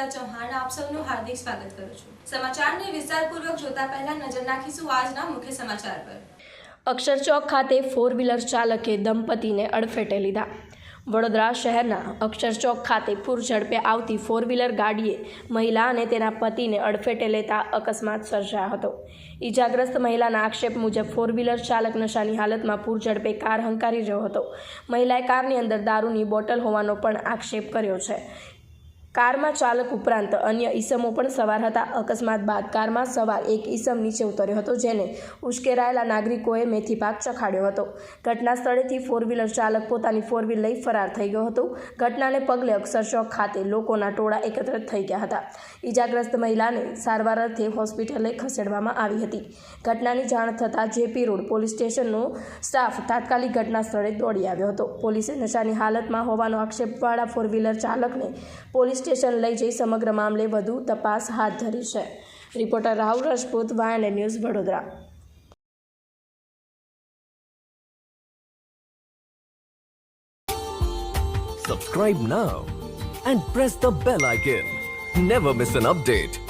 અક્ષરા ચૌહાણ આપ સૌનું હાર્દિક સ્વાગત કરું છું। સમાચારને વિસ્તારપૂર્વક જોતા પહેલા નજર નાખીશું આજના મુખ્ય સમાચાર પર। અક્ષરચોક ખાતે 4-વ્હીલર ચાલકે દંપતીને અડફેટે લીધા। વડોદરા શહેરના અક્ષરચોક ખાતે પૂર ઝડપે આવતી 4-વ્હીલર ગાડીએ મહિલા અને તેના પતિને અડફેટે લેતા અકસ્માત સર્જાયો હતો। ઈજાગ્રસ્ત મહિલાના આક્ષેપ મુજબ 4-વ્હીલર ચાલક નશાની હાલતમાં પૂર ઝડપે કાર હંકારી રહ્યો હતો। મહિલાએ કારની અંદર દારૂની બોટલ હોવાનો પણ આક્ષેપ કર્યો છે। કારમાં ચાલક ઉપરાંત અન્ય ઈસમો પણ સવાર હતા। અકસ્માત બાદ કારમાં સવાર એક ઈસમ નીચે ઉતર્યો હતો, જેને ઉશ્કેરાયેલા નાગરિકોએ મેથી પાક ચખાડ્યો હતો। ઘટના સ્થળેથી 4-વ્હીલર ચાલક પોતાની 4-વ્હીલ લઈ ફરાર થઈ ગયો હતો। ઘટનાને પગલે અક્ષરચોક ખાતે લોકોના ટોળા એકત્રિત થઈ ગયા હતા। ઈજાગ્રસ્ત મહિલાને સારવાર અર્થે હોસ્પિટલે ખસેડવામાં આવી હતી। ઘટનાની જાણ થતાં જેપી રોડ પોલીસ સ્ટેશનનો સ્ટાફ તાત્કાલિક ઘટના સ્થળે દોડી આવ્યો હતો। પોલીસે નશાની હાલતમાં હોવાનો આક્ષેપવાળા 4-વ્હીલર ચાલકને પોલીસ સ્ટેશન લઈ જઈ સમગ્ર મામલે વધુ તપાસ હાથ ધરી છે। Reporter Rahul Rajput, YNA news, Vadodara. Subscribe now and press the bell icon. Never miss an update.